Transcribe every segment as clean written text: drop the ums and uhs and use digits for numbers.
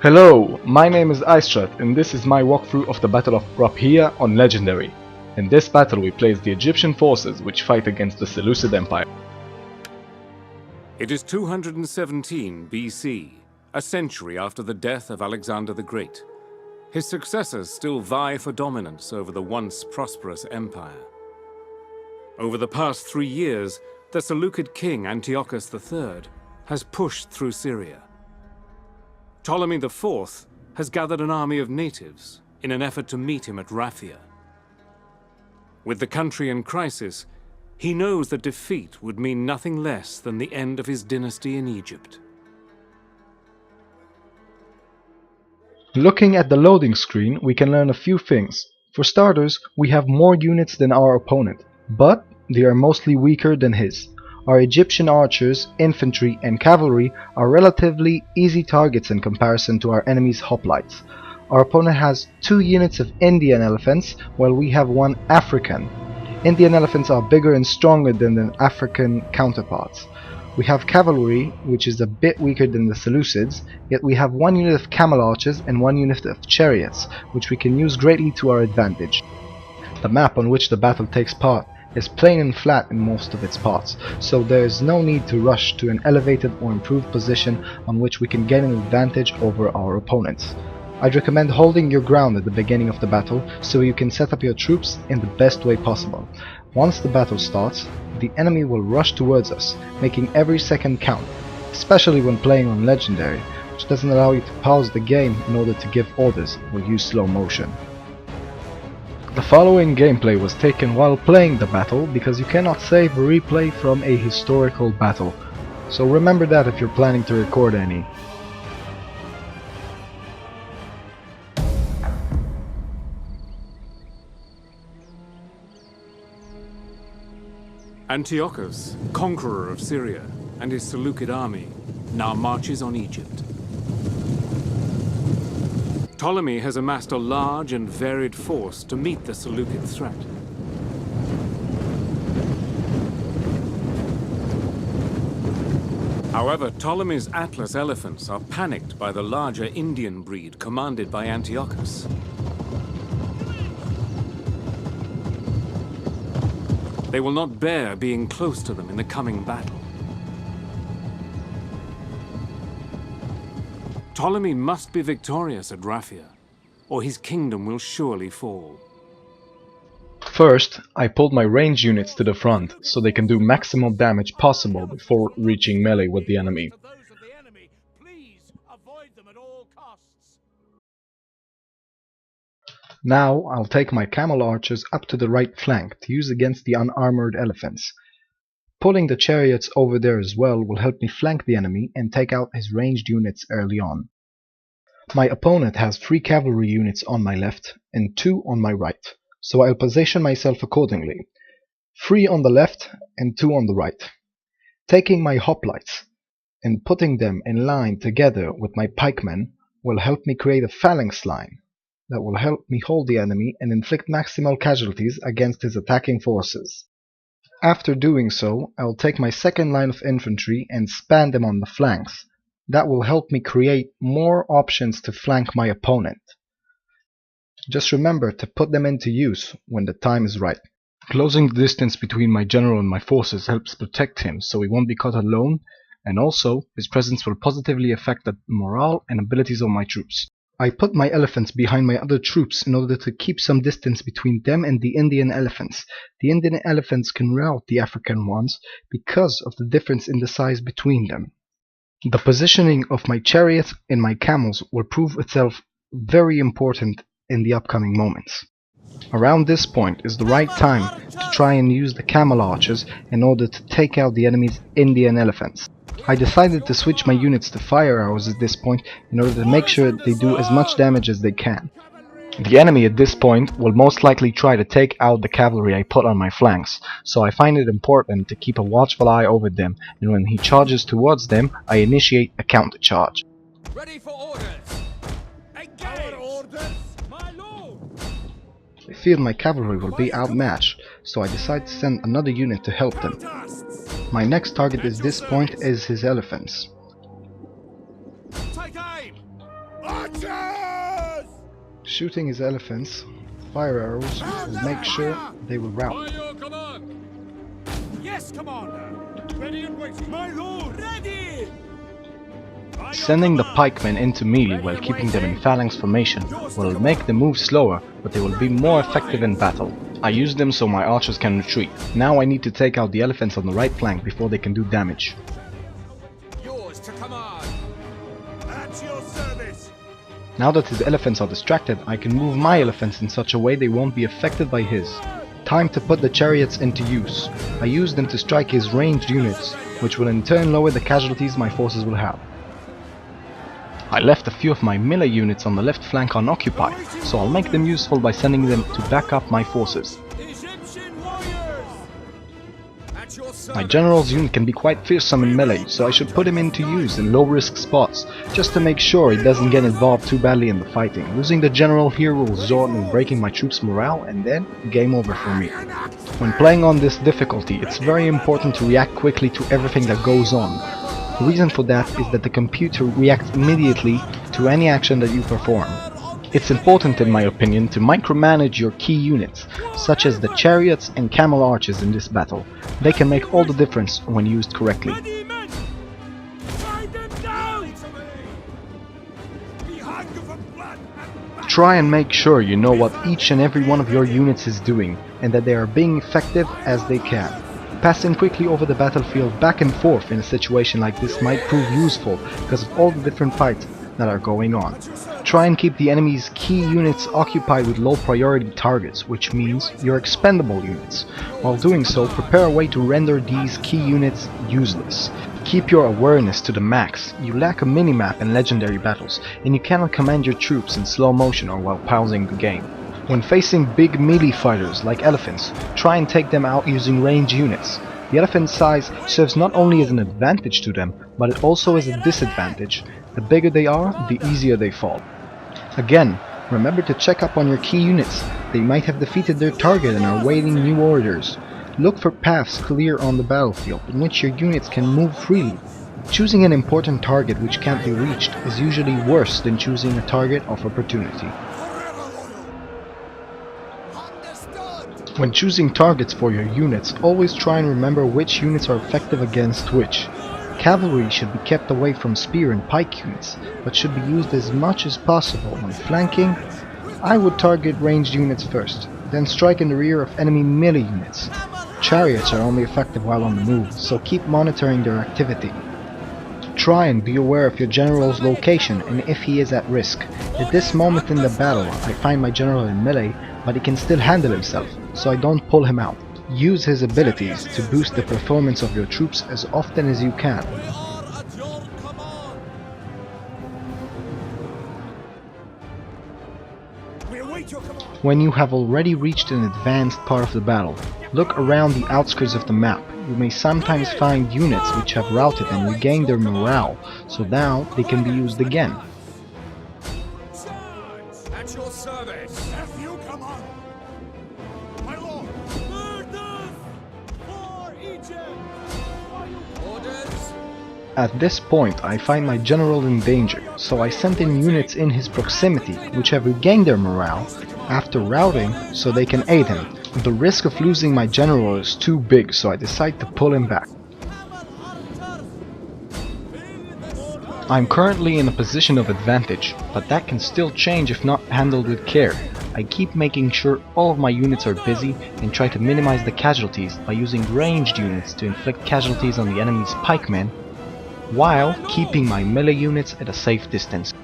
Hello, my name is iStrat and this is my walkthrough of the Battle of Raphia on Legendary. In this battle we place the Egyptian forces which fight against the Seleucid Empire. It is 217 BC, a century after the death of Alexander the Great. His successors still vie for dominance over the once prosperous empire. Over the past 3 years, the Seleucid king Antiochus III has pushed through Syria. Ptolemy IV has gathered an army of natives in an effort to meet him at Raphia. With the country in crisis, he knows that defeat would mean nothing less than the end of his dynasty in Egypt. Looking at the loading screen, we can learn a few things. For starters, we have more units than our opponent, but they are mostly weaker than his. Our Egyptian archers, infantry and cavalry are relatively easy targets in comparison to our enemy's hoplites. Our opponent has 2 units of Indian elephants, while we have 1 African. Indian elephants are bigger and stronger than their African counterparts. We have cavalry, which is a bit weaker than the Seleucids, yet we have 1 unit of camel archers and 1 unit of chariots, which we can use greatly to our advantage. The map on which the battle takes part is plain and flat in most of its parts, so there is no need to rush to an elevated or improved position on which we can gain an advantage over our opponents. I'd recommend holding your ground at the beginning of the battle so you can set up your troops in the best way possible. Once the battle starts, the enemy will rush towards us, making every second count, especially when playing on Legendary, which doesn't allow you to pause the game in order to give orders or use slow motion. The following gameplay was taken while playing the battle because you cannot save or replay from a historical battle, so remember that if you're planning to record any. Antiochus, conqueror of Syria, and his Seleucid army, now marches on Egypt. Ptolemy has amassed a large and varied force to meet the Seleucid threat. However, Ptolemy's Atlas elephants are panicked by the larger Indian breed commanded by Antiochus. They will not bear being close to them in the coming battle. Ptolemy must be victorious at Raphia, or his kingdom will surely fall. First, I pulled my range units to the front so they can do maximum damage possible before reaching melee with the enemy. Now I'll take my camel archers up to the right flank to use against the unarmored elephants. Pulling the chariots over there as well will help me flank the enemy and take out his ranged units early on. My opponent has 3 cavalry units on my left and 2 on my right, so I'll position myself accordingly. 3 on the left and 2 on the right. Taking my hoplites and putting them in line together with my pikemen will help me create a phalanx line that will help me hold the enemy and inflict maximal casualties against his attacking forces. After doing so, I'll take my second line of infantry and span them on the flanks. That will help me create more options to flank my opponent. Just remember to put them into use when the time is right. Closing the distance between my general and my forces helps protect him so he won't be caught alone, and also his presence will positively affect the morale and abilities of my troops. I put my elephants behind my other troops in order to keep some distance between them and the Indian elephants. The Indian elephants can rout the African ones because of the difference in the size between them. The positioning of my chariots and my camels will prove itself very important in the upcoming moments. Around this point is the right time to try and use the camel archers in order to take out the enemy's Indian elephants. I decided to switch my units to fire arrows at this point in order to make sure they do as much damage as they can. The enemy at this point will most likely try to take out the cavalry I put on my flanks, so I find it important to keep a watchful eye over them, and when he charges towards them, I initiate a counter-charge. Ready for orders! Engage! Orders, my lord! I feel my cavalry will be outmatched, so I decide to send another unit to help them. My next target at this point is his elephants. Take aim! shooting his elephants, fire arrows will make sure they will By rout. your command! Yes, Commander! Ready and waiting! My lord! Ready! Sending the pikemen into melee while keeping them in phalanx formation will make the move slower, but they will be more effective in battle. I use them so my archers can retreat. Now I need to take out the elephants on the right flank before they can do damage. Yours to command! At your service! Now that his elephants are distracted, I can move my elephants in such a way they won't be affected by his. Time to put the chariots into use. I use them to strike his ranged units, which will in turn lower the casualties my forces will have. I left a few of my melee units on the left flank unoccupied, so I'll make them useful by sending them to back up my forces. Egyptian warriors! At your service! My general's unit can be quite fearsome in melee, so I should put him into use in low risk spots, just to make sure he doesn't get involved too badly in the fighting. Losing the general here will result in breaking my troops' morale, and then game over for me. When playing on this difficulty, it's very important to react quickly to everything that goes on. The reason for that is that the computer reacts immediately to any action that you perform. It's important, in my opinion, to micromanage your key units, such as the chariots and camel archers in this battle. They can make all the difference when used correctly. Ready, men! Find them down! Be hungry for blood and Try and make sure you know what each and every one of your units is doing, and that they are being effective as they can. Passing quickly over the battlefield back and forth in a situation like this might prove useful because of all the different fights that are going on. Try and keep the enemy's key units occupied with low priority targets, which means your expendable units. While doing so, prepare a way to render these key units useless. Keep your awareness to the max. You lack a minimap in legendary battles, and you cannot command your troops in slow motion or while pausing the game. When facing big melee fighters like elephants, try and take them out using ranged units. The elephant size serves not only as an advantage to them, but it also is a disadvantage. The bigger they are, the easier they fall. Again, remember to check up on your key units. They might have defeated their target and are waiting new orders. Look for paths clear on the battlefield in which your units can move freely. Choosing an important target which can't be reached is usually worse than choosing a target of opportunity. When choosing targets for your units, always try and remember which units are effective against which. Cavalry should be kept away from spear and pike units, but should be used as much as possible when flanking. I would target ranged units first, then strike in the rear of enemy melee units. Chariots are only effective while on the move, so keep monitoring their activity. Try and be aware of your general's location and if he is at risk. At this moment in the battle, I find my general in melee, but he can still handle himself, so I don't pull him out. Use his abilities to boost the performance of your troops as often as you can. When you have already reached an advanced part of the battle, look around the outskirts of the map. You may sometimes find units which have routed and regained their morale, so now they can be used again. at your service! Have you come on? My lord! Murders for Egypt! Orders! At this point I find my general in danger, so I send in units in his proximity which have regained their morale after routing so they can aid him. The risk of losing my general is too big, so I decide to pull him back. I'm currently in a position of advantage, but that can still change if not handled with care. I keep making sure all of my units are busy and try to minimize the casualties by using ranged units to inflict casualties on the enemy's pikemen, while keeping my melee units at a safe distance.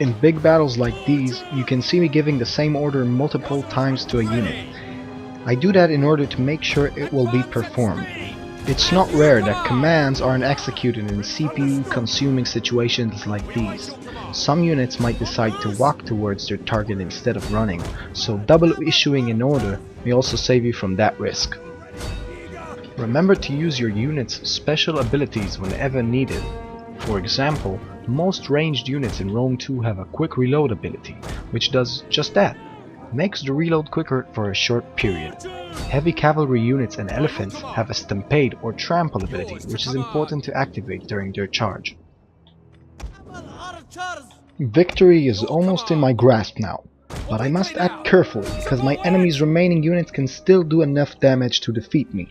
In big battles like these, you can see me giving the same order multiple times to a unit. I do that in order to make sure it will be performed. It's not rare that commands aren't executed in CPU-consuming situations like these. Some units might decide to walk towards their target instead of running, so double issuing an order may also save you from that risk. Remember to use your unit's special abilities whenever needed. For example, most ranged units in Rome 2 have a quick reload ability, which does just that. Makes the reload quicker for a short period. Heavy cavalry units and elephants have a stampede or trample ability, which is important to activate during their charge. Victory is almost in my grasp now, but I must act carefully because my enemy's remaining units can still do enough damage to defeat me.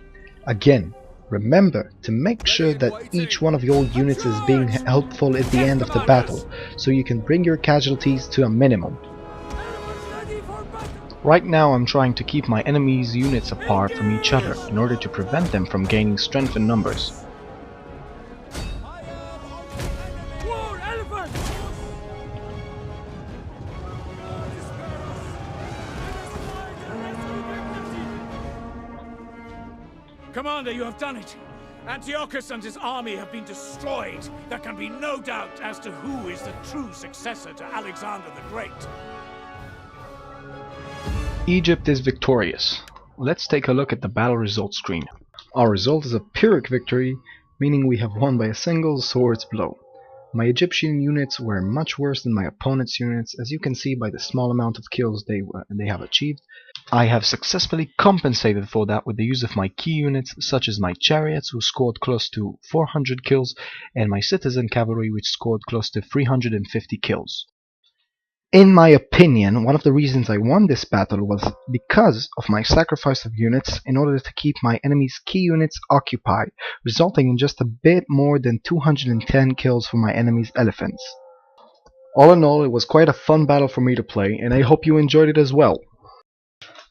Again, remember to make sure that each one of your units is being helpful at the end of the battle, so you can bring your casualties to a minimum. Right now I'm trying to keep my enemy's units apart from each other in order to prevent them from gaining strength in numbers. Commander, you have done it! Antiochus and his army have been destroyed. There can be no doubt as to who is the true successor to Alexander the Great. Egypt is victorious. Let's take a look at the battle results screen. Our result is a Pyrrhic victory, meaning we have won by a single sword's blow. My Egyptian units were much worse than my opponent's units, as you can see by the small amount of kills they have achieved. I have successfully compensated for that with the use of my key units, such as my chariots, who scored close to 400 kills, and my citizen cavalry, which scored close to 350 kills. In my opinion, one of the reasons I won this battle was because of my sacrifice of units in order to keep my enemy's key units occupied, resulting in just a bit more than 210 kills for my enemy's elephants. All in all, it was quite a fun battle for me to play, and I hope you enjoyed it as well.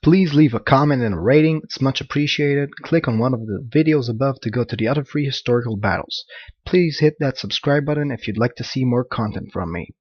Please leave a comment and a rating, it's much appreciated. Click on one of the videos above to go to the other free historical battles. Please hit that subscribe button if you'd like to see more content from me.